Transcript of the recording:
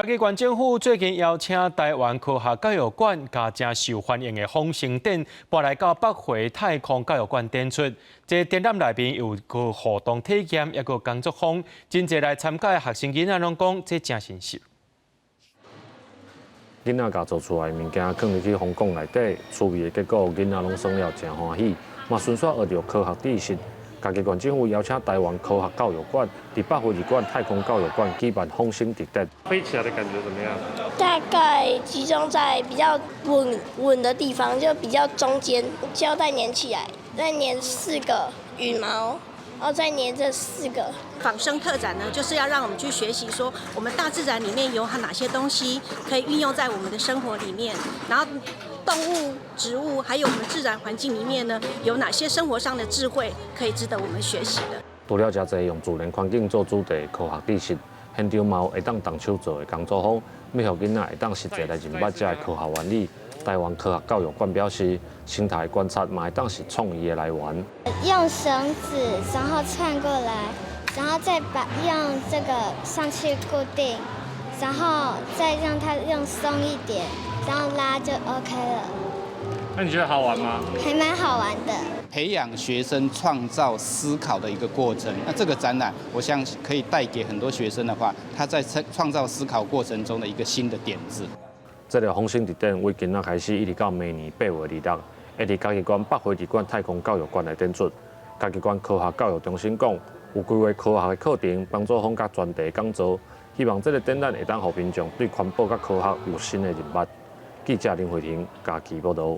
嘉义县政府最近邀请台湾科学教育馆加正受欢迎的风行展搬来到北回太空教育馆展出。这展览内面有个互动体验，也个工作坊，真侪来参加的学生囡仔拢讲这真新鲜。囡仔家做出来的物件放入去风筒内底，趣味的结果，囡仔拢爽了，真欢喜。嘛，顺续学着科学知识。嘉义县政府邀请台湾科学教育馆、伫北回馆太空教育馆举办风声特展。飞起来的感觉怎么样？大概集中在比较稳的地方，就比较中间，胶带粘起来，再粘4个羽毛。然后再粘这4个仿生特展呢，就是要让我们去学习说，我们大自然里面有哪些东西可以运用在我们的生活里面，然后动物、植物，还有我们自然环境里面呢，有哪些生活上的智慧可以值得我们学习的。除了真侪用自然环境做主题的科学知识，现场嘛有会当动手做的工作坊，要互囡仔会当实际来认捌这的科学原理。台湾科学教育馆表示，生态观察嘛会当是创意的来源。用绳子，然后串过来，然后再用这个上去固定，然后再让它用松一点，然后拉就 OK 了。那你觉得好玩吗？还蛮好玩的。培养学生创造思考的一个过程。那这个展览，我相信可以带给很多学生的话，他在创造思考过程中的一个新的点子。这个风声特展为今仔开始，一直到明年8月26日，会伫嘉义县北回馆太空教育馆内展出。嘉义县科学教育中心讲，有规划科学的课程，帮助坊甲专题讲座，希望这个展览会当互民众对环保甲科学有新的认捌。记者林慧婷，嘉义报道。